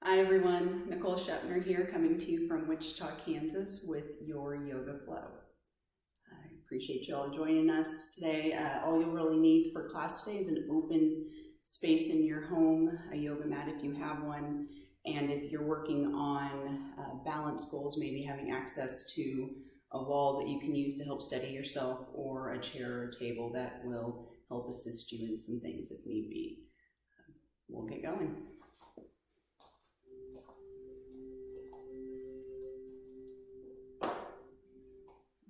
Hi everyone, Nicole here coming to you from Wichita, Kansas with your Yoga Flow. I appreciate you all joining us today. All you'll really need for class today is an open space in your home, a yoga mat if you have one, and if you're working on balance goals, maybe having access to a wall that you can use to help steady yourself, or a chair or a table that will help assist you in some things if need be. We'll get going.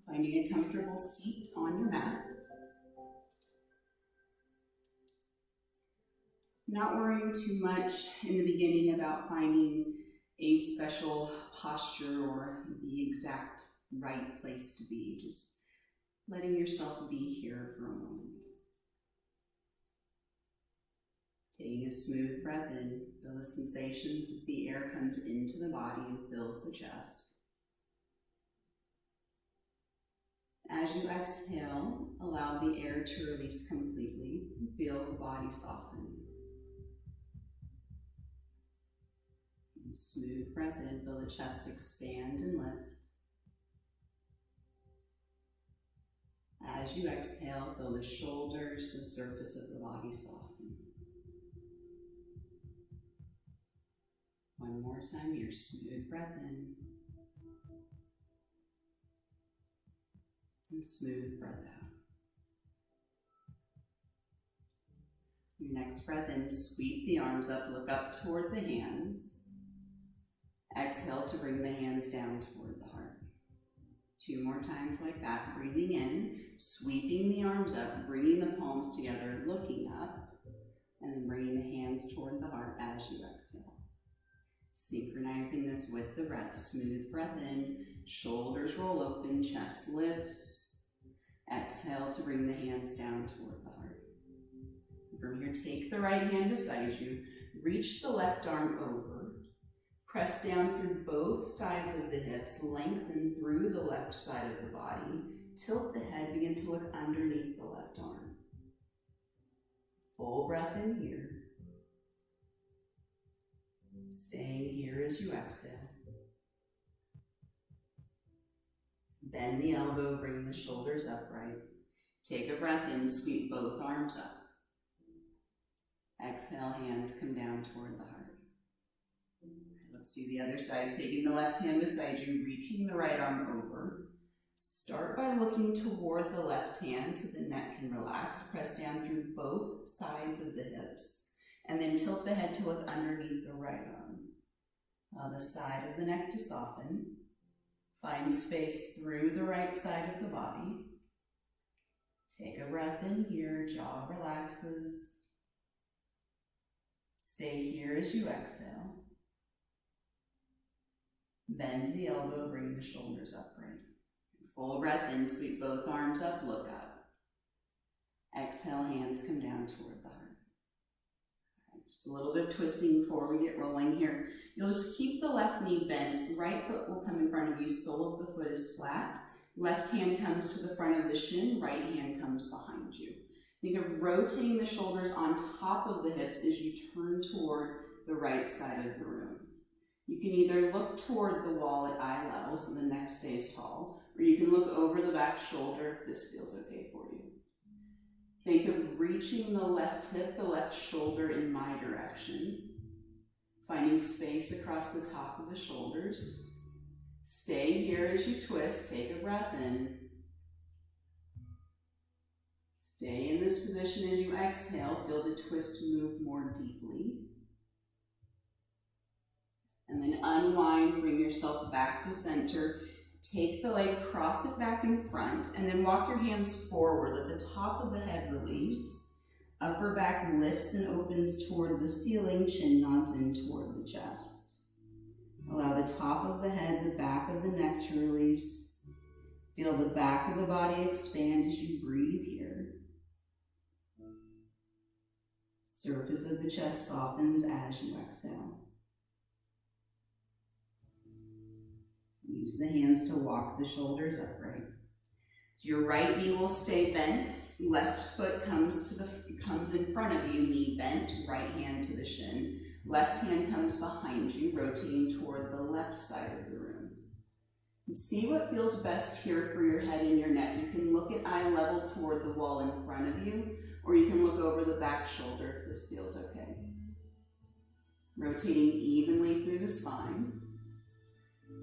Finding a comfortable seat on your mat. Not worrying too much in the beginning about finding a special posture or the exact right place to be. Just letting yourself be here for a moment. Taking a smooth breath in, feel the sensations as the air comes into the body and fills the chest. As you exhale, allow the air to release completely. Feel the body soften. And smooth breath in, feel the chest expand and lift. As you exhale, feel the shoulders, the surface of the body soften. One more time here, smooth breath in. And smooth breath out. Your next breath in, sweep the arms up, look up toward the hands. Exhale to bring the hands down toward the heart. 2 more times like that, breathing in, sweeping the arms up, bringing the palms together, looking up, and then bringing the hands toward the heart as you exhale. Synchronizing this with the breath, smooth breath in, shoulders roll open, chest lifts. Exhale to bring the hands down toward the heart. From here, take the right hand beside you, reach the left arm over, press down through both sides of the hips, lengthen through the left side of the body, tilt the head, begin to look underneath the left arm. Full breath in here. Staying here as you exhale. Bend the elbow, bring the shoulders upright. Take a breath in, sweep both arms up. Exhale, hands come down toward the heart. Let's do the other side, taking the left hand beside you, reaching the right arm over. Start by looking toward the left hand so the neck can relax. Press down through both sides of the hips, and then tilt the head to look underneath the right arm. Allow the side of the neck to soften. Find space through the right side of the body. Take a breath in here, jaw relaxes. Stay here as you exhale. Bend the elbow, bring the shoulders upright. Full breath in, sweep both arms up, look up. Exhale, hands come down toward the heart. Just a little bit of twisting before we get rolling here. You'll just keep the left knee bent. Right foot will come in front of you. Sole of the foot is flat. Left hand comes to the front of the shin. Right hand comes behind you. Think of rotating the shoulders on top of the hips as you turn toward the right side of the room. You can either look toward the wall at eye level so the neck stays tall, or you can look over the back shoulder if this feels okay for you. Think of reaching the left hip, the left shoulder in my direction. Finding space across the top of the shoulders. Stay here as you twist. Take a breath in. Stay in this position as you exhale. Feel the twist move more deeply. And then unwind, bring yourself back to center. Take the leg, cross it back in front, and then walk your hands forward. Let the top of the head release. Upper back lifts and opens toward the ceiling, chin nods in toward the chest. Allow the top of the head, the back of the neck to release. Feel the back of the body expand as you breathe here. Surface of the chest softens as you exhale. Use the hands to walk the shoulders upright. Your right knee will stay bent. Left foot comes in front of you, knee bent, right hand to the shin. Left hand comes behind you, rotating toward the left side of the room. And see what feels best here for your head and your neck. You can look at eye level toward the wall in front of you, or you can look over the back shoulder if this feels okay. Rotating evenly through the spine.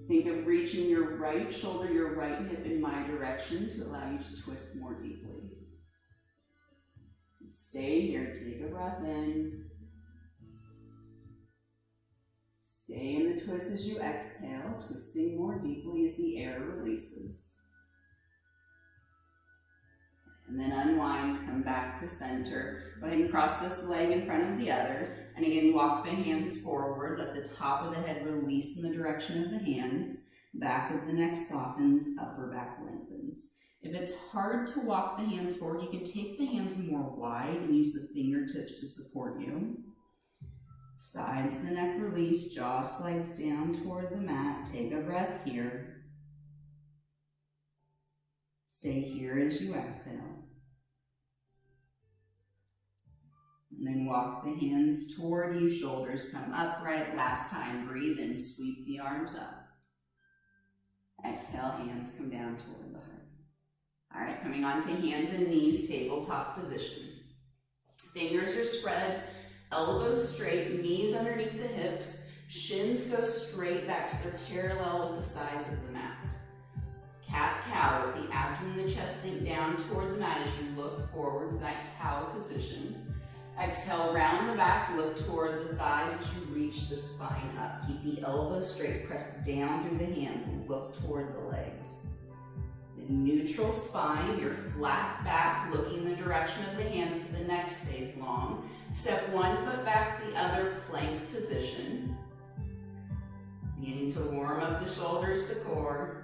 Think of reaching your right shoulder, your right hip in my direction to allow you to twist more deeply. Stay here, take a breath in. Stay in the twist as you exhale, twisting more deeply as the air releases. And then unwind, come back to center. Go ahead and cross this leg in front of the other. And again, walk the hands forward. Let the top of the head release in the direction of the hands. Back of the neck softens, upper back lengthens. If it's hard to walk the hands forward, you can take the hands more wide and use the fingertips to support you. Sides of the neck release, jaw slides down toward the mat. Take a breath here. Stay here as you exhale. And then walk the hands toward you, shoulders come upright. Last time, breathe in, sweep the arms up. Exhale, hands come down toward the heart. All right, coming on to hands and knees, tabletop position. Fingers are spread, elbows straight, knees underneath the hips, shins go straight back so they're parallel with the sides of the mat. Cat-cow, let the abdomen and the chest sink down toward the mat as you look forward for that cow position. Exhale, round the back, look toward the thighs as you reach the spine up. Keep the elbows straight, press down through the hands, and look toward the legs. The neutral spine, your flat back, looking in the direction of the hands so the neck stays long. Step one foot back, the other, plank position. Beginning to warm up the shoulders, the core.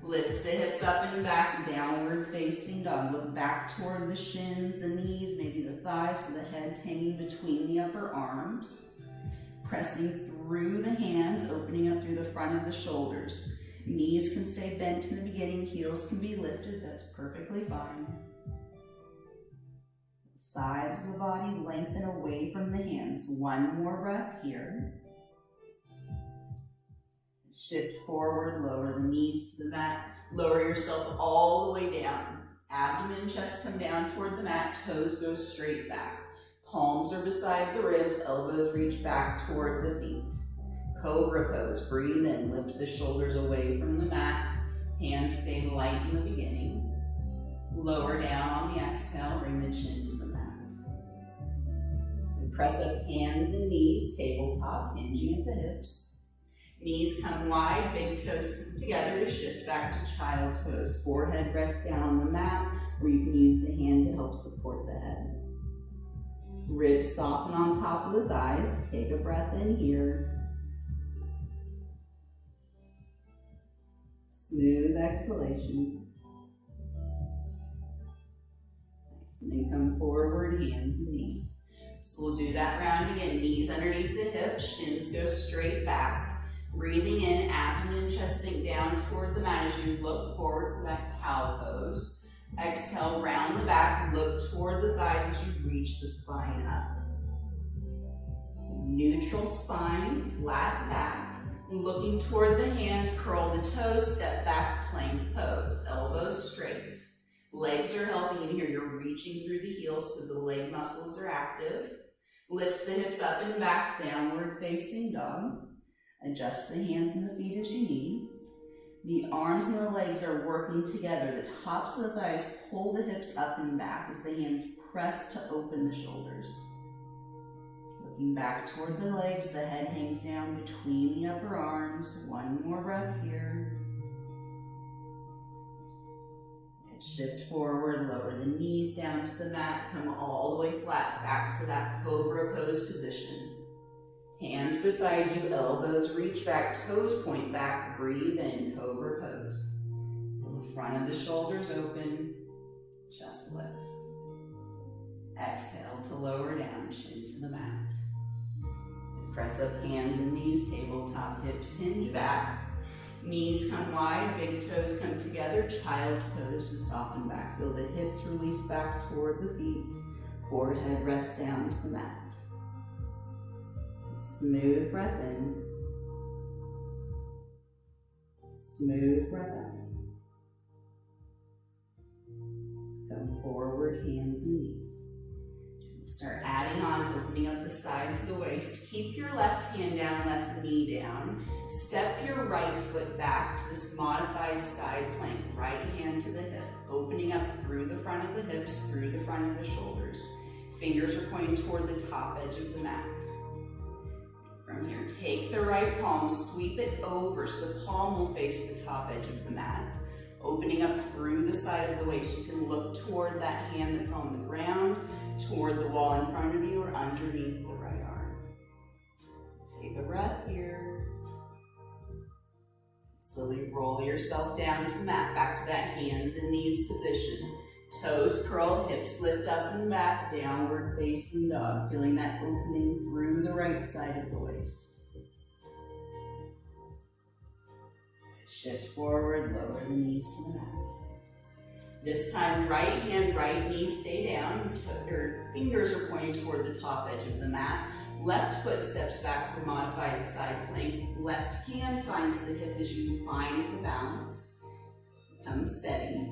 Lift the hips up and back, downward facing dog. Look back toward the shins, the knees, maybe the thighs, so the head's hanging between the upper arms. Pressing through the hands, opening up through the front of the shoulders. Knees can stay bent in the beginning, heels can be lifted, that's perfectly fine. Sides of the body lengthen away from the hands. One more breath here. Shift forward, lower the knees to the mat. Lower yourself all the way down. Abdomen and chest come down toward the mat, toes go straight back. Palms are beside the ribs, elbows reach back toward the feet. Cobra pose, breathe in, lift the shoulders away from the mat. Hands stay light in the beginning. Lower down on the exhale, bring the chin to the mat. And press up hands and knees, tabletop, hinging at the hips. Knees come wide, big toes come together to shift back to child's pose. Forehead rests down on the mat, or you can use the hand to help support the head. Ribs soften on top of the thighs. Take a breath in here. Smooth exhalation. Nice, and then come forward, hands and knees. So we'll do that round again. Knees underneath the hips, shins go straight back. Breathing in, abdomen and chest sink down toward the mat as you look forward for that cow pose. Exhale, round the back, look toward the thighs as you reach the spine up. Neutral spine, flat back. Looking toward the hands, curl the toes, step back, plank pose. Elbows straight. Legs are helping you here. You're reaching through the heels so the leg muscles are active. Lift the hips up and back, downward facing dog. Adjust the hands and the feet as you need. The arms and the legs are working together. The tops of the thighs pull the hips up and back as the hands press to open the shoulders. Looking back toward the legs, the head hangs down between the upper arms. One more breath here. And shift forward, lower the knees down to the mat, come all the way flat back for that cobra pose position. Hands beside you, elbows reach back, toes point back, breathe in, cobra pose. Pull the front of the shoulders open, chest lifts. Exhale to lower down, chin to the mat. Press up hands and knees, tabletop, hips hinge back. Knees come wide, big toes come together, child's pose to soften back. Feel the hips release back toward the feet, forehead rests down to the mat. Smooth breath in. Smooth breath out. Come forward, hands and knees. Start adding on, opening up the sides of the waist. Keep your left hand down, left knee down. Step your right foot back to this modified side plank. Right hand to the hip, opening up through the front of the hips, through the front of the shoulders. Fingers are pointing toward the top edge of the mat. From here, take the right palm, sweep it over so the palm will face the top edge of the mat. Opening up through the side of the waist. You can look toward that hand that's on the ground, toward the wall in front of you, or underneath the right arm. Take a breath here. Slowly roll yourself down to the mat, back to that hands and knees position. Toes curl, hips lift up and back, downward facing dog, feeling that opening through the right side of the waist. Shift forward, lower the knees to the mat. This time, right hand, right knee, stay down. Your fingers are pointing toward the top edge of the mat. Left foot steps back for modified side plank. Left hand finds the hip as you find the balance. Come steady.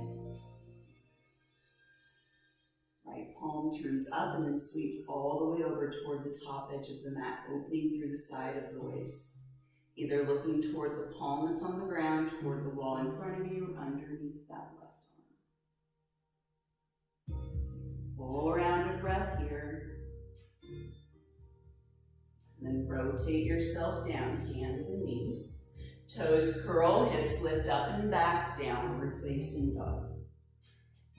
Right palm turns up and then sweeps all the way over toward the top edge of the mat, opening through the side of the waist. Either looking toward the palm that's on the ground, toward the wall in front of you, or underneath that left arm. Full round of breath here. And then rotate yourself down, hands and knees. Toes curl, hips lift up and back, downward facing dog.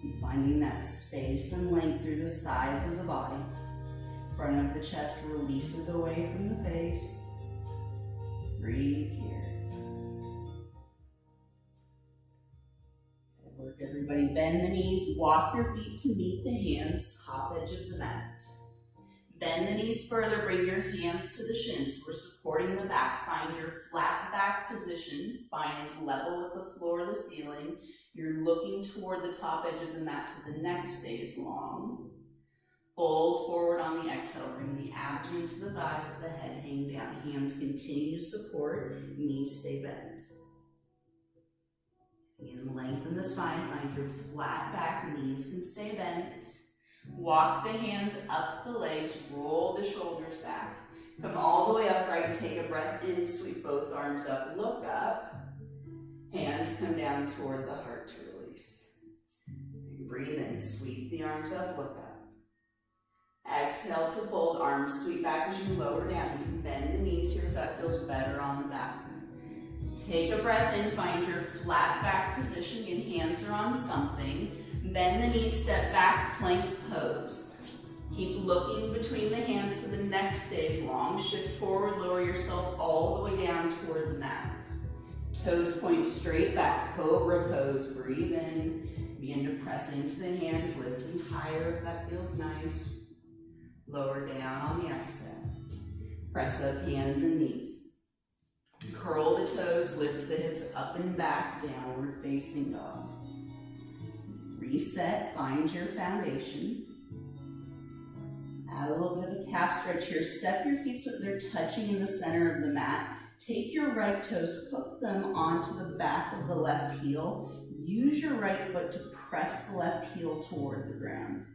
And finding that space and length through the sides of the body. Front of the chest releases away from the face. Breathe here. Good work, everybody. Bend the knees, walk your feet to meet the hands, top edge of the mat. Bend the knees further, bring your hands to the shins. We're supporting the back. Find your flat back position. Spine is level with the floor or the ceiling. You're looking toward the top edge of the mat so the neck stays long. Fold forward on the exhale. Bring the abdomen to the thighs, let the head hang down. Hands continue to support, knees stay bent. And lengthen the spine, find your flat back, knees can stay bent. Walk the hands up the legs, roll the shoulders back. Come all the way upright, take a breath in, sweep both arms up, look up. Hands come down toward the heart to release. Breathe in, sweep the arms up, look up. Exhale to fold, arms sweep back as you lower down. You can bend the knees here if that feels better on the back. Take a breath in, find your flat back position. Again, hands are on something. Bend the knees, step back, plank pose. Keep looking between the hands so the neck stays long. Shift forward, lower yourself all the way down toward the mat. Toes point straight back, cobra pose. Breathe in, begin to press into the hands, lifting higher if that feels nice. Lower down on the exhale. Press up hands and knees. Curl the toes, lift the hips up and back, downward facing dog. Reset, find your foundation. Add a little bit of a calf stretch here. Step your feet so that they're touching in the center of the mat. Take your right toes, hook them onto the back of the left heel. Use your right foot to press the left heel toward the ground.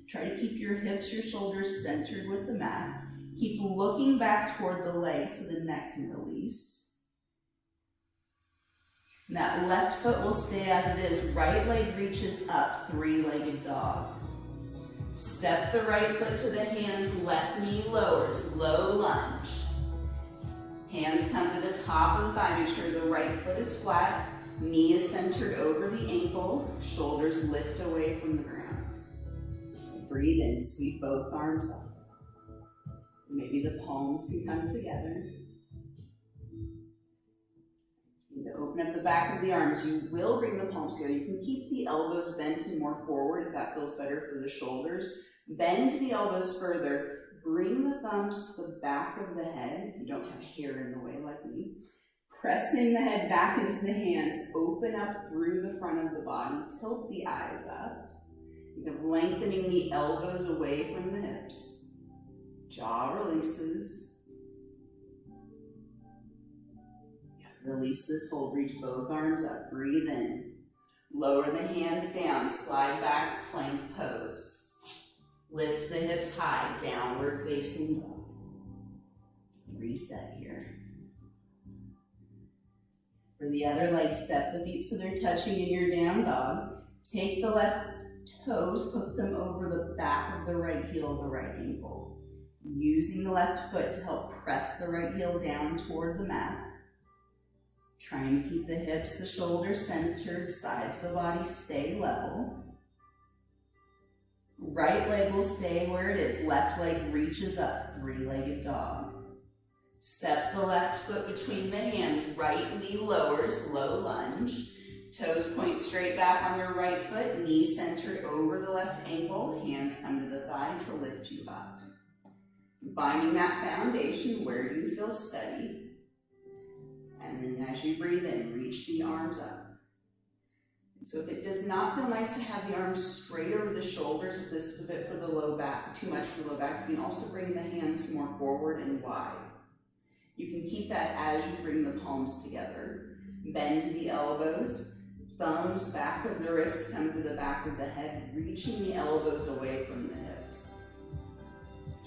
Try to keep your hips, your shoulders centered with the mat. Keep looking back toward the legs so the neck can release. And that left foot will stay as it is. Right leg reaches up, three-legged dog. Step the right foot to the hands, left knee lowers, low lunge. Hands come to the top of the thigh, make sure the right foot is flat, knee is centered over the ankle, shoulders lift away from the ground. Breathe in, sweep both arms up. Maybe the palms can come together. You need to open up the back of the arms. You will bring the palms together. You can keep the elbows bent and more forward if that feels better for the shoulders. Bend the elbows further. Bring the thumbs to the back of the head. You don't have hair in the way like me. Pressing the head back into the hands. Open up through the front of the body. Tilt the eyes up. You're lengthening the elbows away from the hips. Jaw releases. Release this hold, reach both arms up, breathe in. Lower the hands down, slide back, plank pose. Lift the hips high, downward facing dog. Reset here. For the other leg, step the feet so they're touching in your down dog. Take the left toes, put them over the back of the right heel of the right ankle. Using the left foot to help press the right heel down toward the mat. Trying to keep the hips, the shoulders centered, sides of the body stay level. Right leg will stay where it is. Left leg reaches up, three-legged dog. Step the left foot between the hands, right knee lowers, low lunge. Toes point straight back on your right foot, knee centered over the left ankle, hands come to the thigh to lift you up. Finding that foundation, where do you feel steady? And then as you breathe in, reach the arms up. So if it does not feel nice to have the arms straight over the shoulders, if this is a bit for the low back, too much for the low back, you can also bring the hands more forward and wide. You can keep that as you bring the palms together. Bend the elbows, thumbs back of the wrists come to the back of the head, reaching the elbows away from the hips.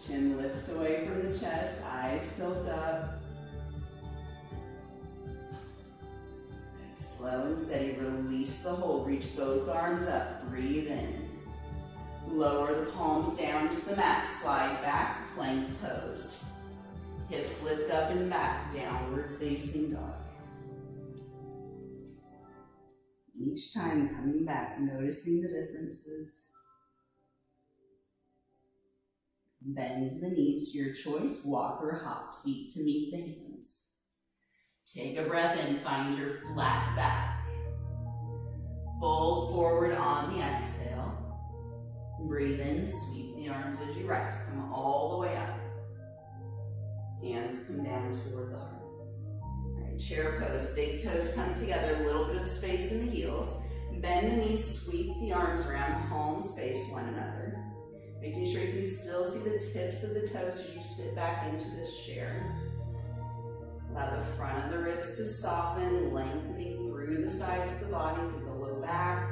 Chin lifts away from the chest, eyes tilt up. Slow and steady, release the hold, reach both arms up, breathe in. Lower the palms down to the mat, slide back, plank pose. Hips lift up and back, downward facing dog. Each time coming back, noticing the differences. Bend the knees, your choice, walk or hop, feet to meet the hands. Take a breath in, find your flat back. Fold forward on the exhale. Breathe in, sweep the arms as you rise, come all the way up. Hands come down toward the heart. All right, chair pose, big toes come together, a little bit of space in the heels. Bend the knees, sweep the arms around, palms face one another. Making sure you can still see the tips of the toes as you sit back into this chair. Allow the front of the ribs to soften, lengthening through the sides of the body, through the low back.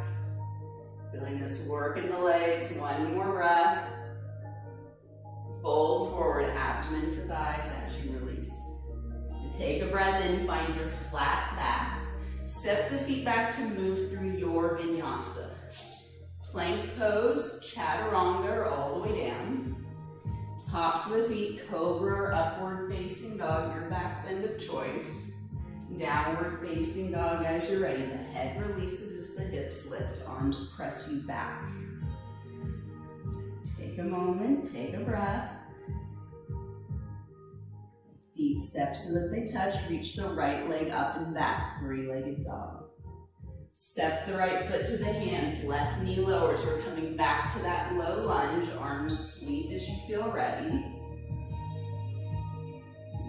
Feeling this work in the legs, one more breath. Fold forward, abdomen to thighs as you release. And take a breath in, find your flat back. Step the feet back to move through your vinyasa. Plank pose, chaturanga all the way down. Tops of the feet, cobra or upward facing dog, your back bend of choice. Downward facing dog as you're ready. The head releases as the hips lift, arms press you back. Take a moment, take a breath. Feet step so that they touch, reach the right leg up and back, three-legged dog. Step the right foot to the hands, left knee lowers. We're coming back to that low lunge, arms sweep as you feel ready.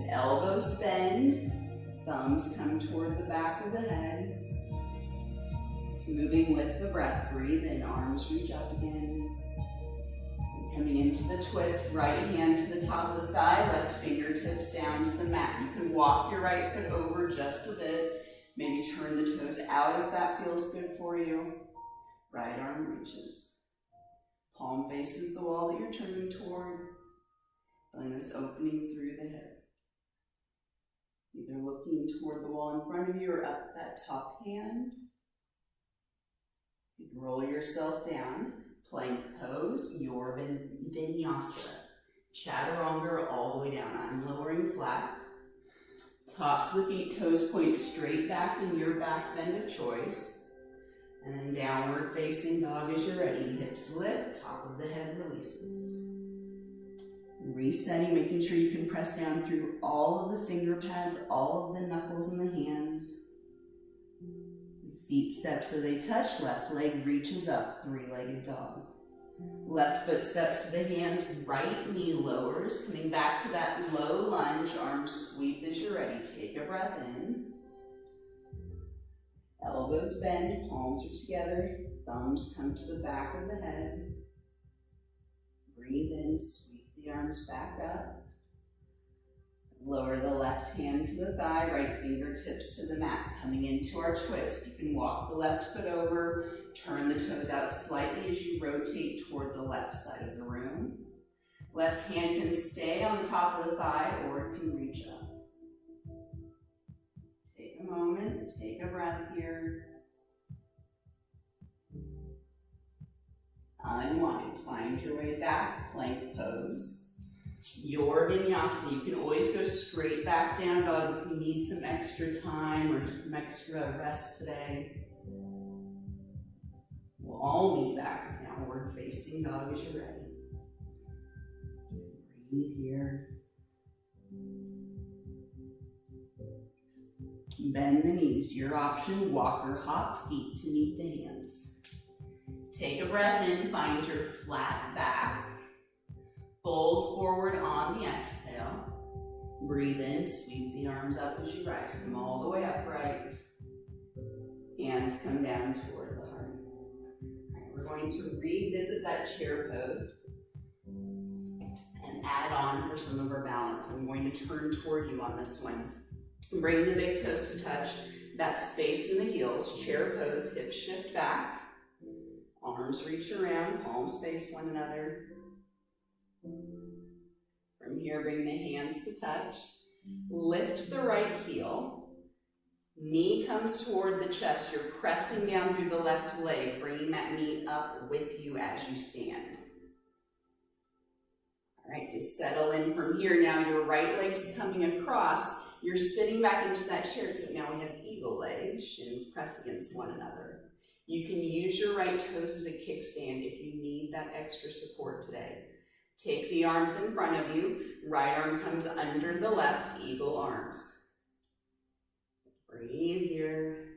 The elbows bend, thumbs come toward the back of the head. So moving with the breath, breathe in, arms reach up again. And coming into the twist, right hand to the top of the thigh, left fingertips down to the mat. You can walk your right foot over just a bit. Maybe turn the toes out if that feels good for you. Right arm reaches. Palm faces the wall that you're turning toward. Feeling this opening through the hip. Either looking toward the wall in front of you or up that top hand. You can roll yourself down. Plank pose, your vinyasa. Chaturanga all the way down. I'm lowering flat. Tops of the feet, toes point straight back in your back bend of choice. And then downward facing dog as you're ready. Hips lift, top of the head releases. Resetting, making sure you can press down through all of the finger pads, all of the knuckles in the hands. Feet step so they touch, left leg reaches up, three-legged dog. Left foot steps to the hands, right knee lowers, coming back to that low lunge, arms sweep as you're ready. Take a breath in. Elbows bend, palms are together, thumbs come to the back of the head. Breathe in, sweep the arms back up. Lower the left hand to the thigh, right fingertips to the mat. Coming into our twist, you can walk the left foot over, turn the toes out slightly as you rotate toward the left side of the room. Left hand can stay on the top of the thigh or it can reach up. Take a moment, take a breath here. Unwind, find your way back, plank pose. Your vinyasa, you can always go straight back down dog if you need some extra time or some extra rest today. We'll all meet back downward facing dog as you're ready. Breathe here. Bend the knees, your option, walk or hop, feet to meet the hands. Take a breath in, find your flat back. Fold forward on the exhale. Breathe in, sweep the arms up as you rise. Come all the way upright. Hands come down toward the heart. All right, we're going to revisit that chair pose and add on for some of our balance. I'm going to turn toward you on this one. Bring the big toes to touch, that space in the heels, chair pose, hips shift back. Arms reach around, palms face one another. From here, bring the hands to touch. Lift the right heel. Knee comes toward the chest. You're pressing down through the left leg, bringing that knee up with you as you stand. All right, to settle in from here now, your right leg's coming across. You're sitting back into that chair, except now we have eagle legs, shins press against one another. You can use your right toes as a kickstand if you need that extra support today. Take the arms in front of you. Right arm comes under the left, eagle arms. Breathe here.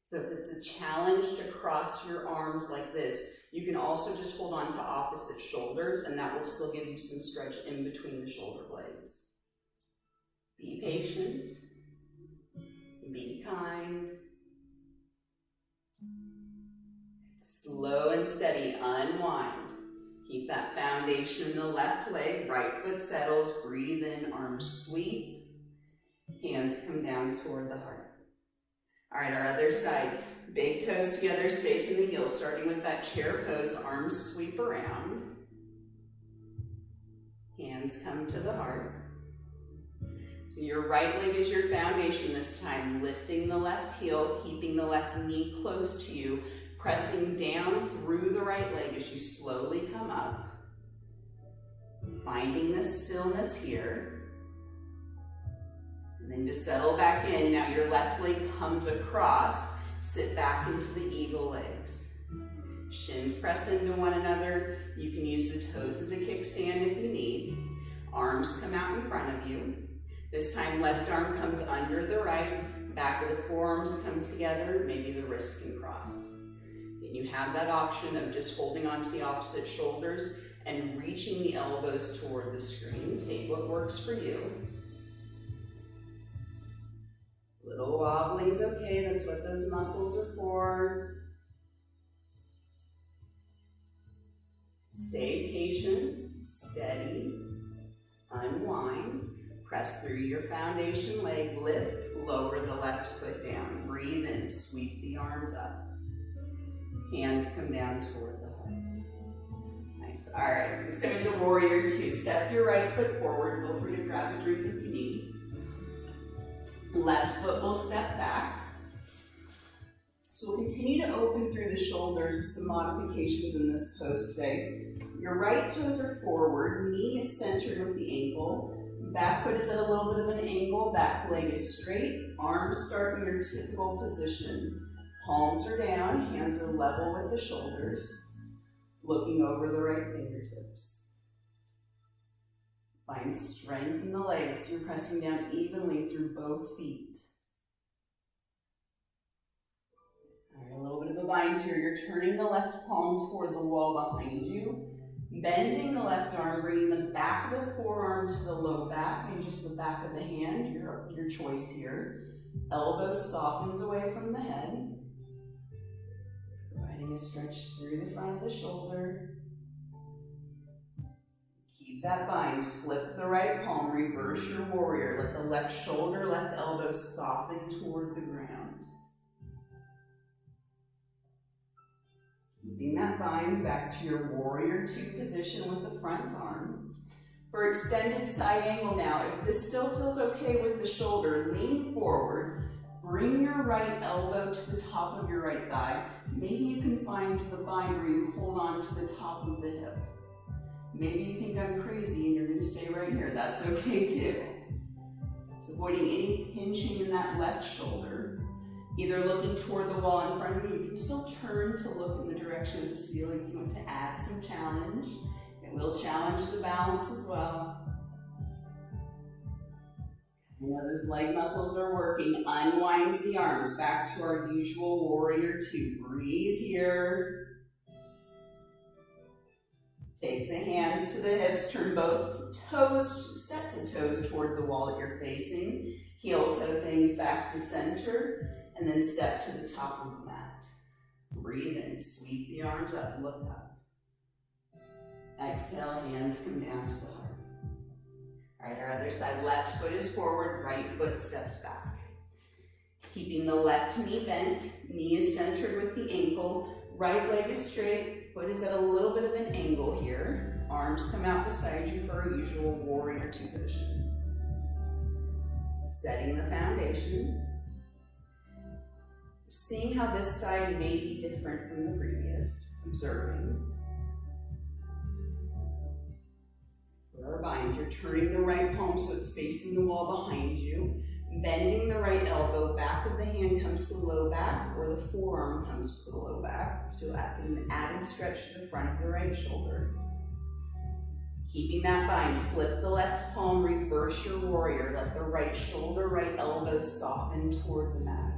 So if it's a challenge to cross your arms like this, you can also just hold on to opposite shoulders, and that will still give you some stretch in between the shoulder blades. Be patient. Be kind. Slow and steady, unwind. Keep that foundation in the left leg, right foot settles, breathe in, arms sweep, hands come down toward the heart. All right, our other side, big toes together, space in the heels, starting with that chair pose, arms sweep around, hands come to the heart. So your right leg is your foundation this time, lifting the left heel, keeping the left knee close to you, pressing down through the right leg as you slowly come up. Finding the stillness here. And then to settle back in, now your left leg comes across, sit back into the eagle legs. Shins press into one another. You can use the toes as a kickstand if you need. Arms come out in front of you. This time left arm comes under the right, back of the forearms come together, maybe the wrists can cross. You have that option of just holding onto the opposite shoulders and reaching the elbows toward the screen. Take what works for you. Little wobbling's okay, that's what those muscles are for. Stay patient, steady, unwind. Press through your foundation leg, lift, lower the left foot down. Breathe in, sweep the arms up. Hands come down toward the heart. Nice. All right, let's come into warrior two. Step your right foot forward. Feel free to grab a drink if you need. Left foot will step back. So we'll continue to open through the shoulders with some modifications in this pose today. Your right toes are forward. Knee is centered with the ankle. Back foot is at a little bit of an angle. Back leg is straight. Arms start in your typical position. Palms are down, hands are level with the shoulders, looking over the right fingertips. Find strength in the legs. You're pressing down evenly through both feet. All right, a little bit of a bind here. You're turning the left palm toward the wall behind you, bending the left arm, bringing the back of the forearm to the low back and just the back of the hand, your choice here. Elbow softens away from the head. Providing a stretch through the front of the shoulder. Keep Keep that bind. Flip the right palm, reverse your warrior. Let the left shoulder, left elbow soften toward the ground. Keeping that bind back to your warrior two position with the front arm. For extended side angle now, if this still feels okay with the shoulder, lean forward, bring your right elbow to the top of your right thigh. Maybe you can find the bind where you hold on to the top of the hip. Maybe you think I'm crazy and you're going to stay right here. That's okay too. So avoiding any pinching in that left shoulder. Either looking toward the wall in front of you. You can still turn to look in the direction of the ceiling if you want to add some challenge. It will challenge the balance as well. I know those leg muscles are working. Unwind the arms back to our usual warrior two. Breathe here. Take the hands to the hips, turn both toes, sets of toes toward the wall that you're facing. Heel toe things back to center, and then step to the top of the mat. Breathe in, sweep the arms up, look up. Exhale, hands come down to the heart. All right, our other side, left foot is forward, right foot steps back. Keeping the left knee bent, knee is centered with the ankle, right leg is straight, foot is at a little bit of an angle here. Arms come out beside you for our usual warrior two position. Setting the foundation. Seeing how this side may be different from the previous. Observing. For our bind, you're turning the right palm so it's facing the wall behind you. Bending the right elbow, back of the hand comes to the low back, or the forearm comes to the low back. So an added stretch to the front of the right shoulder. Keeping that bind, flip the left palm, reverse your warrior. Let the right shoulder, right elbow soften toward the mat.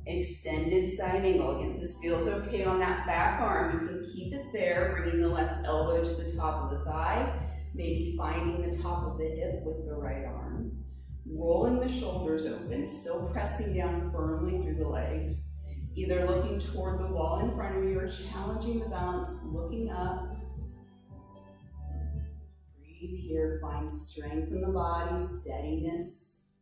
Extended side angle. Again, if this feels okay on that back arm, you can keep it there, bringing the left elbow to the top of the thigh. Maybe finding the top of the hip with the right arm. Rolling the shoulders open, still pressing down firmly through the legs. Either looking toward the wall in front of you or challenging the balance, looking up. Breathe here, find strength in the body, steadiness.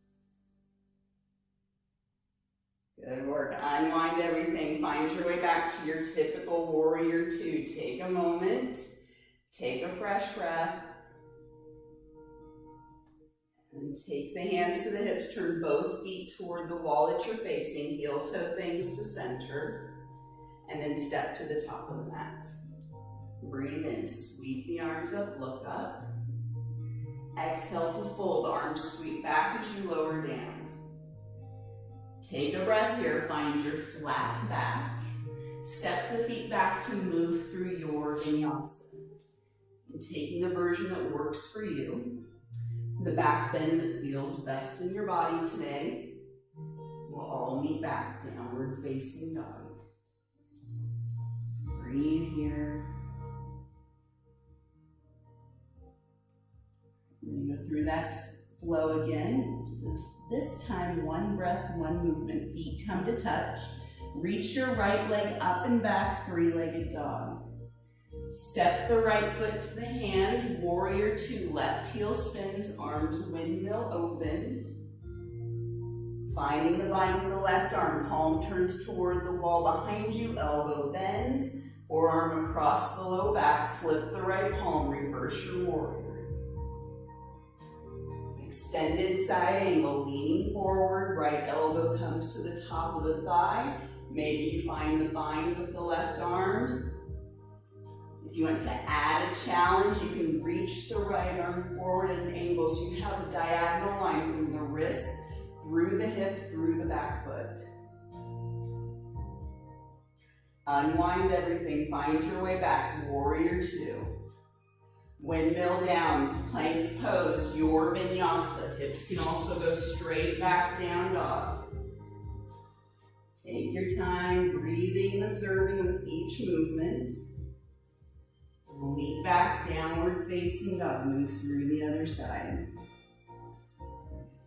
Good work. Unwind everything. Find your way back to your typical warrior two. Take a moment. Take a fresh breath. And take the hands to the hips, turn both feet toward the wall that you're facing, heel toe things to center, and then step to the top of the mat. Breathe in, sweep the arms up, look up. Exhale to fold, arms sweep back as you lower down. Take a breath here, find your flat back. Step the feet back to move through your vinyasa. And taking the version that works for you. The back bend that feels best in your body today. We'll all meet back, downward facing dog. Breathe here. We're going to go through that flow again. This time, one breath, one movement. Feet come to touch. Reach your right leg up and back, three-legged dog. Step the right foot to the hands, warrior two, left heel spins, arms windmill open. Finding the bind with the left arm, palm turns toward the wall behind you, elbow bends, forearm across the low back, flip the right palm, reverse your warrior. Extended side angle, leaning forward, right elbow comes to the top of the thigh. Maybe you find the bind with the left arm. If you want to add a challenge, you can reach the right arm forward at an angle so you have a diagonal line from the wrist through the hip, through the back foot. Unwind everything, find your way back, warrior two. Windmill down, plank pose, your vinyasa. Hips can also go straight back down dog. Take your time, breathing and observing with each movement. We'll meet back, downward facing dog, move through the other side.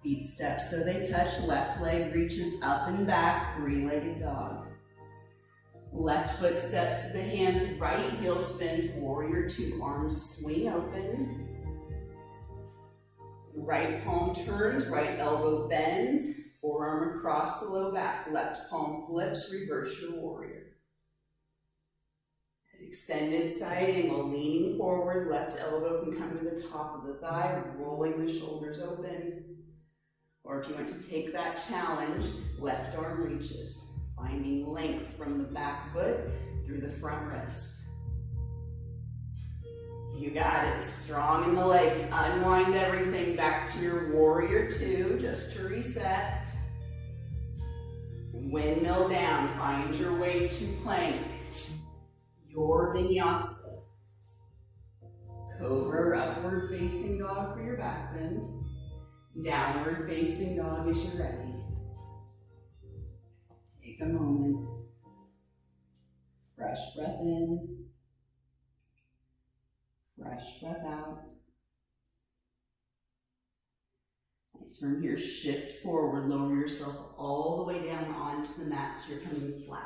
Feet step so they touch, left leg reaches up and back, three-legged dog. Left foot steps to the hand, right heel spin to warrior two, arms swing open. Right palm turns, right elbow bends, forearm across the low back, left palm flips, reverse your warrior. Extended side angle, leaning forward, left elbow can come to the top of the thigh, rolling the shoulders open. Or if you want to take that challenge, left arm reaches, finding length from the back foot through the front wrist. You got it, strong in the legs. Unwind everything back to your warrior two, just to reset. Windmill down, find your way to plank. Your vinyasa. Cobra or upward facing dog for your back bend. Downward facing dog as you're ready. Take a moment. Fresh breath in. Fresh breath out. Nice. From here, shift forward, lower yourself all the way down onto the mat so you're coming flat.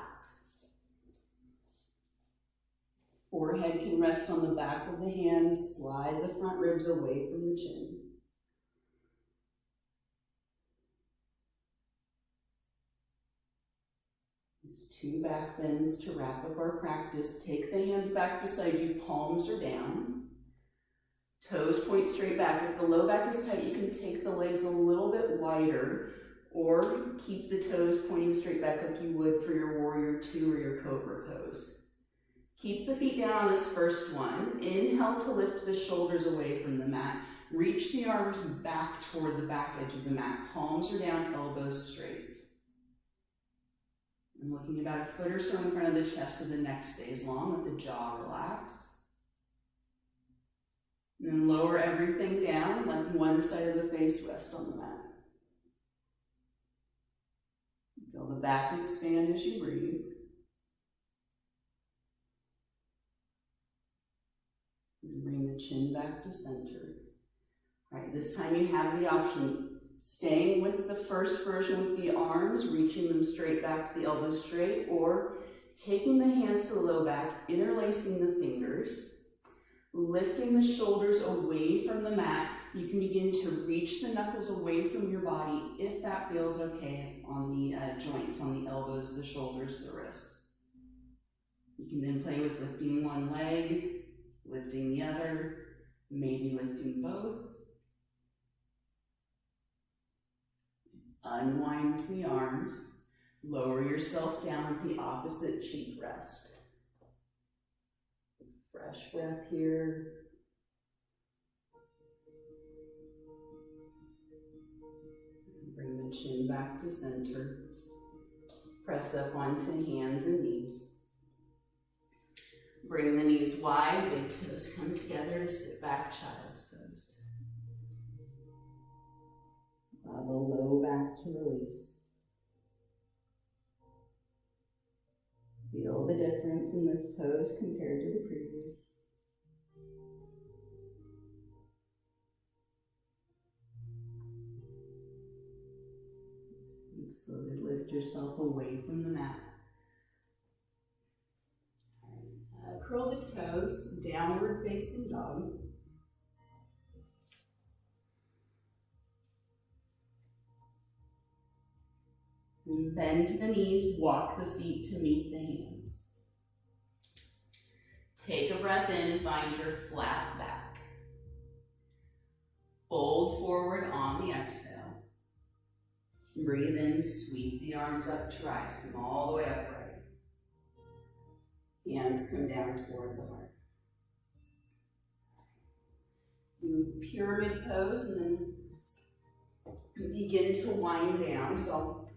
Forehead can rest on the back of the hands, slide the front ribs away from the chin. Use 2 back bends to wrap up our practice. Take the hands back beside you, palms are down. Toes point straight back. If the low back is tight, you can take the legs a little bit wider or keep the toes pointing straight back like you would for your warrior two or your cobra pose. Keep the feet down on this first one. Inhale to lift the shoulders away from the mat. Reach the arms back toward the back edge of the mat. Palms are down, elbows straight. I'm looking about a foot or so in front of the chest so the neck stays long. Let the jaw relax. And then lower everything down, let one side of the face rest on the mat. Feel the back expand as you breathe. And bring the chin back to center. All right, this time you have the option, staying with the first version with the arms, reaching them straight back to the elbows straight, or taking the hands to the low back, interlacing the fingers, lifting the shoulders away from the mat. You can begin to reach the knuckles away from your body if that feels okay on the joints, on the elbows, the shoulders, the wrists. You can then play with lifting one leg, lifting the other, maybe lifting both. Unwind the arms. Lower yourself down at the opposite cheek rest. Fresh breath here. Bring the chin back to center. Press up onto hands and knees. Bring the knees wide, big toes come together to sit back, child's pose. Allow the low back to release. Feel the difference in this pose compared to the previous. And slowly lift yourself away from the mat. Curl the toes, downward facing dog. And bend the knees, walk the feet to meet the hands. Take a breath in, find your flat back. Fold forward on the exhale. Breathe in, sweep the arms up to rise, come all the way upright. Hands come down toward the heart. You pyramid pose and then begin to wind down. So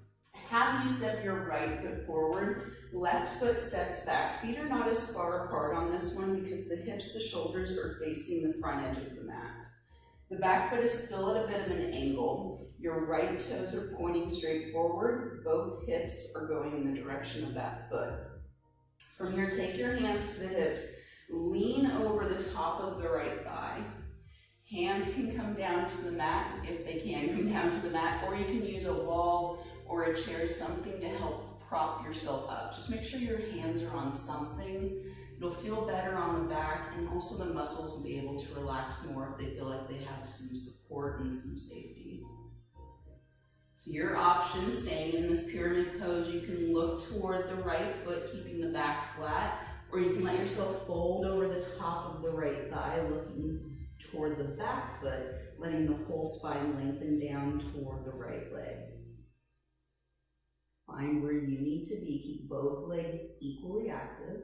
have you step your right foot forward, left foot steps back. Feet are not as far apart on this one because the hips, the shoulders are facing the front edge of the mat. The back foot is still at a bit of an angle. Your right toes are pointing straight forward. Both hips are going in the direction of that foot. From here, take your hands to the hips, lean over the top of the right thigh. Hands can come down to the mat if they can come down to the mat, or you can use a wall or a chair, something to help prop yourself up. Just make sure your hands are on something. It'll feel better on the back, and also the muscles will be able to relax more if they feel like they have some support and some safety. So your option, staying in this pyramid pose, you can look toward the right foot, keeping the back flat, or you can let yourself fold over the top of the right thigh, looking toward the back foot, letting the whole spine lengthen down toward the right leg. Find where you need to be. Keep both legs equally active.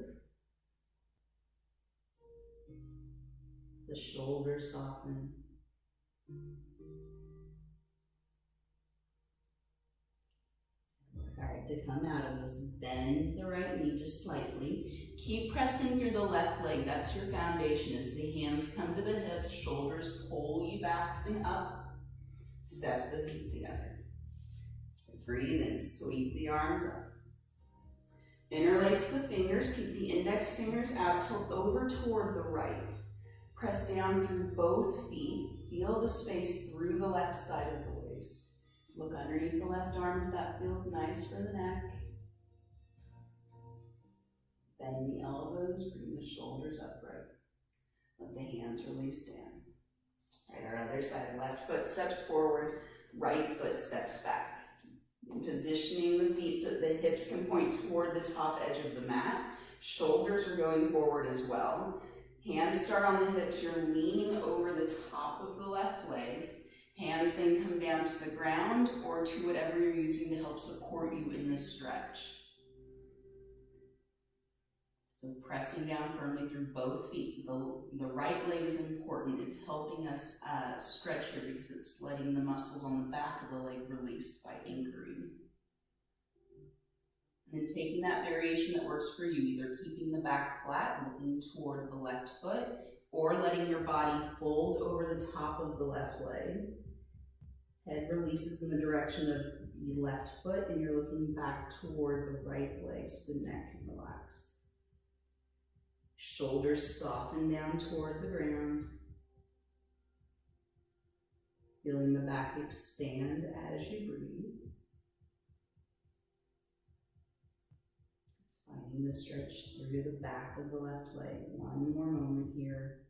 The shoulders soften. Alright, to come out of this, bend the right knee just slightly. Keep pressing through the left leg. That's your foundation. As the hands come to the hips, shoulders pull you back and up. Step the feet together. Breathe in, sweep the arms up. Interlace the fingers, keep the index fingers out, tilt over toward the right. Press down through both feet. Feel the space through the left side of the waist. Look underneath the left arm if that feels nice for the neck. Bend the elbows, bring the shoulders upright. Let the hands release down. Right, our other side, left foot steps forward, right foot steps back. Positioning the feet so that the hips can point toward the top edge of the mat. Shoulders are going forward as well. Hands start on the hips. You're leaning over the top of the left leg. Hands then come down to the ground or to whatever you're using to help support you in this stretch. So pressing down firmly through both feet. So the right leg is important. It's helping us stretch here because it's letting the muscles on the back of the leg release by anchoring. And then taking that variation that works for you, either keeping the back flat, looking toward the left foot, or letting your body fold over the top of the left leg. Head releases in the direction of the left foot, and you're looking back toward the right leg so the neck can relax. Shoulders soften down toward the ground. Feeling the back expand as you breathe. Just finding the stretch through the back of the left leg. One more moment here.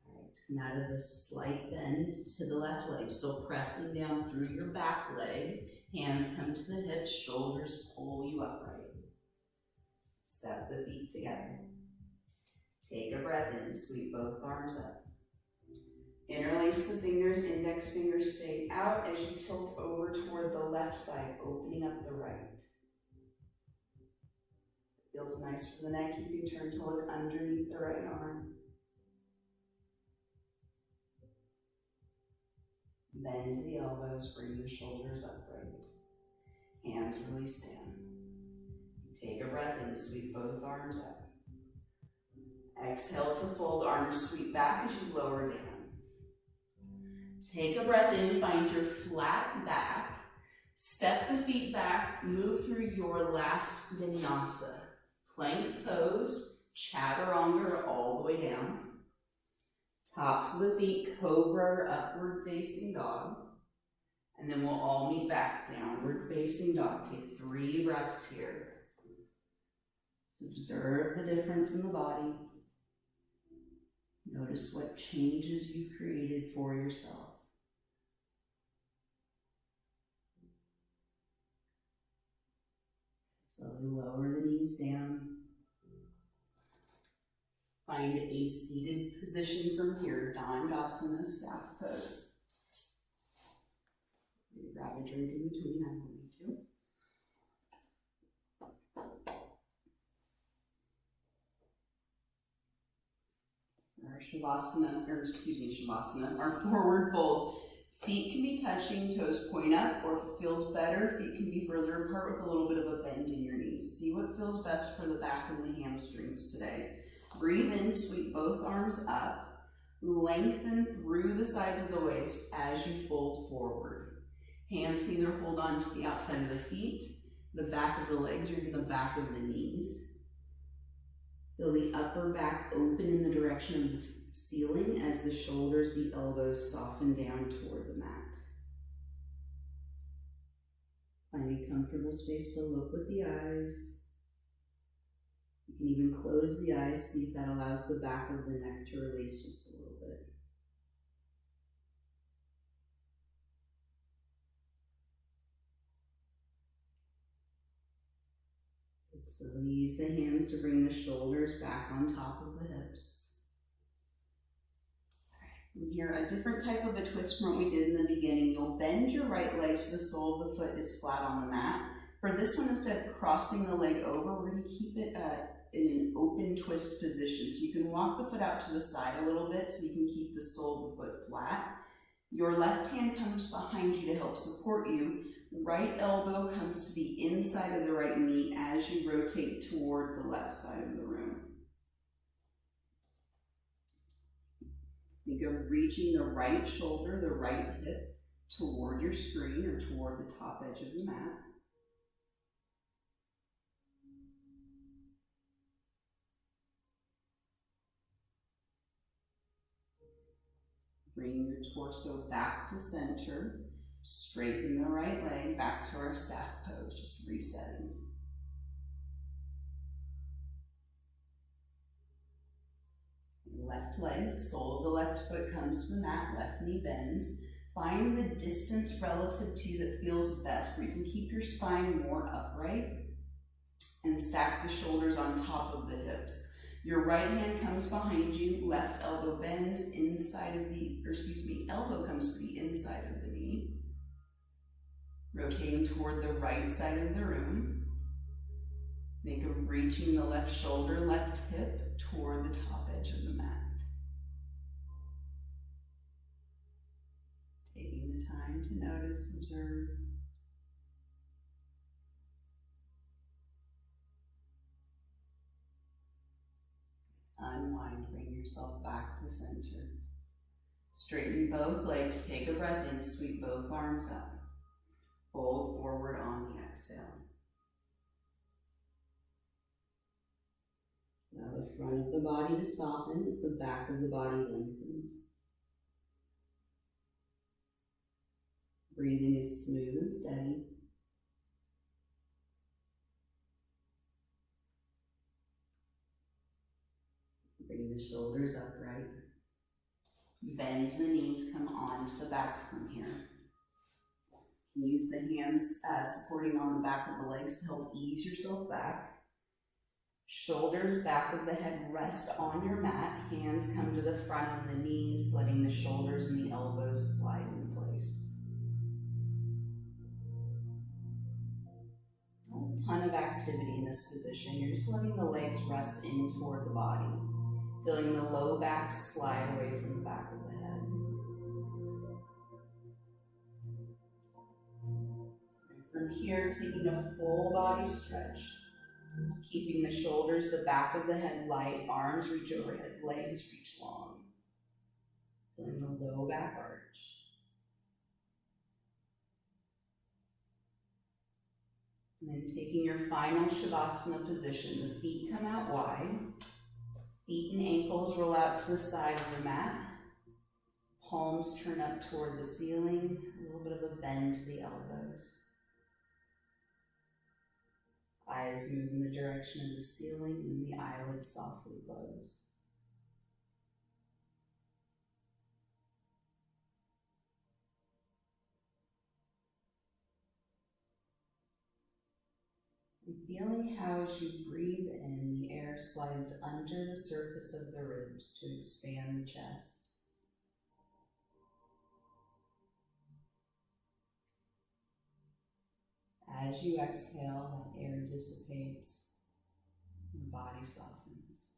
All right, come out of this slight bend to the left leg, still pressing down through your back leg. Hands come to the hips, shoulders pull you upright. Step the feet together. Take a breath in, sweep both arms up. Interlace the fingers, index fingers stay out as you tilt over toward the left side, opening up the right. Feels nice for the neck. You can turn to look underneath the right arm. Bend to the elbows, bring the shoulders upright. Hands release down. Take a breath in, sweep both arms up. Exhale to fold, arms sweep back as you lower down. Take a breath in, find your flat back. Step the feet back, move through your last vinyasa. Plank pose, chaturanga all the way down. Tops of the feet, cobra or upward facing dog. And then we'll all meet back, downward facing dog. Take 3 breaths here. So observe the difference in the body. Notice what changes you've created for yourself. Slowly lower the knees down. Find a seated position from here, Dandasana, staff pose. Grab a drink in between, I don't need to. Our Shavasana, our forward fold. Feet can be touching, toes point up, or if it feels better, feet can be further apart with a little bit of a bend in your knees. See what feels best for the back and the hamstrings today. Breathe in, sweep both arms up. Lengthen through the sides of the waist as you fold forward. Hands can either hold on to the outside of the feet, the back of the legs, or even the back of the knees. Feel the upper back open in the direction of the ceiling as the shoulders, the elbows soften down toward the mat. Find a comfortable space to look with the eyes. You can even close the eyes, see if that allows the back of the neck to release just a little bit. So use the hands to bring the shoulders back on top of the hips. And here, a different type of a twist from what we did in the beginning. You'll bend your right leg so the sole of the foot is flat on the mat. For this one, instead of crossing the leg over, we're going to keep it in an open twist position. So you can walk the foot out to the side a little bit so you can keep the sole of the foot flat. Your left hand comes behind you to help support you. Right elbow comes to the inside of the right knee as you rotate toward the left side of the room. Think of reaching the right shoulder, the right hip toward your screen or toward the top edge of the mat. Bring your torso back to center. Straighten the right leg back to our staff pose, just resetting. Left leg, sole of the left foot comes to the mat, left knee bends. Find the distance relative to you that feels best, where you can keep your spine more upright and stack the shoulders on top of the hips. Your right hand comes behind you, left elbow bends inside of elbow comes to the inside of the knee. Rotating toward the right side of the room. Think of reaching the left shoulder, left hip toward the top edge of the mat. Taking the time to notice, observe. Unwind, bring yourself back to center. Straighten both legs, take a breath in, sweep both arms up. Fold forward on the exhale. Allow the front of the body to soften as the back of the body lengthens. Breathing is smooth and steady. Bring the shoulders upright. Bend the knees, come onto the back from here. Use the hands supporting on the back of the legs to help ease yourself back. Shoulders back of the head rest on your mat. Hands come to the front of the knees, letting the shoulders and the elbows slide into place. Not a ton of activity in this position. You're just letting the legs rest in toward the body. Feeling the low back slide away from the back of the head. And from here, taking a full body stretch. Keeping the shoulders, the back of the head light, arms reach overhead, legs reach long. Feeling the low back arch. And then taking your final Savasana position, the feet come out wide. Feet and ankles roll out to the side of the mat. Palms turn up toward the ceiling, a little bit of a bend to the elbows. Eyes move in the direction of the ceiling and the eyelids softly close. And feeling how as you breathe in, the air slides under the surface of the ribs to expand the chest. As you exhale, that air dissipates and the body softens.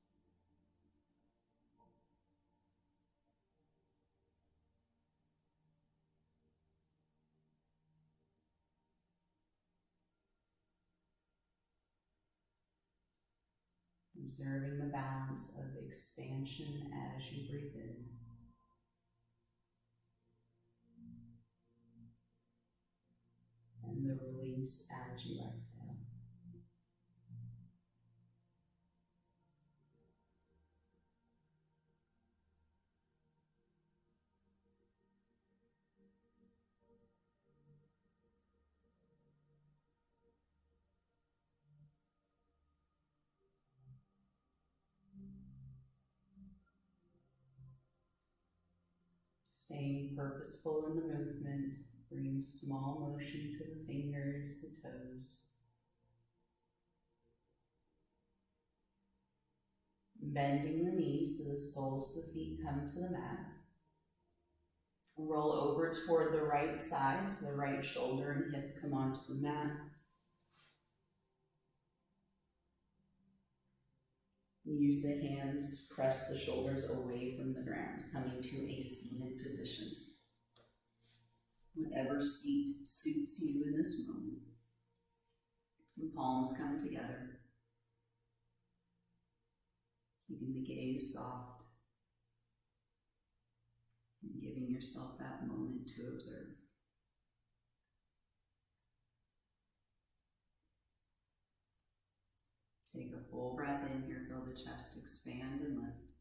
Observing the balance of expansion as you breathe in. And the release as you exhale. Staying purposeful in the movement, bring small motion to the fingers, the toes. Bending the knees so the soles of the feet come to the mat. Roll over toward the right side so the right shoulder and hip come onto the mat. Use the hands to press the shoulders away from the ground, coming to a seated position. Whatever seat suits you in this moment. The palms come together. Keeping the gaze soft. And giving yourself that moment to observe. Take a full breath in here, feel the chest expand and lift.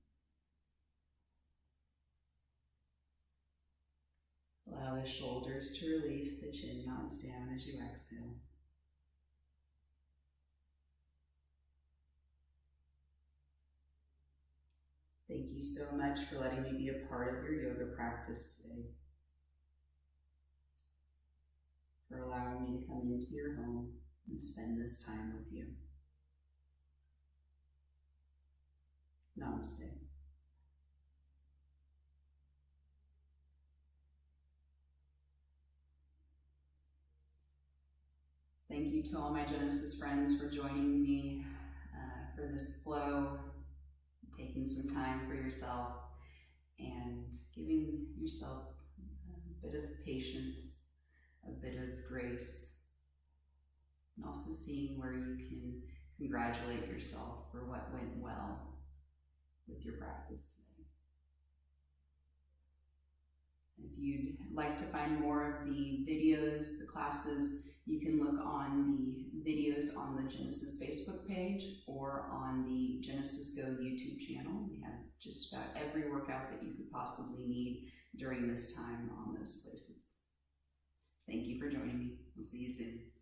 Allow the shoulders to release, the chin nods down as you exhale. Thank you so much for letting me be a part of your yoga practice today. For allowing me to come into your home and spend this time with you. Namaste. Thank you to all my Genesis friends for joining me for this flow, taking some time for yourself, and giving yourself a bit of patience, a bit of grace, and also seeing where you can congratulate yourself for what went well with your practice today. If you'd like to find more of the videos, the classes, you can look on the videos on the Genesis Facebook page or on the Genesis Go YouTube channel. We have just about every workout that you could possibly need during this time on those places. Thank you for joining me. We'll see you soon.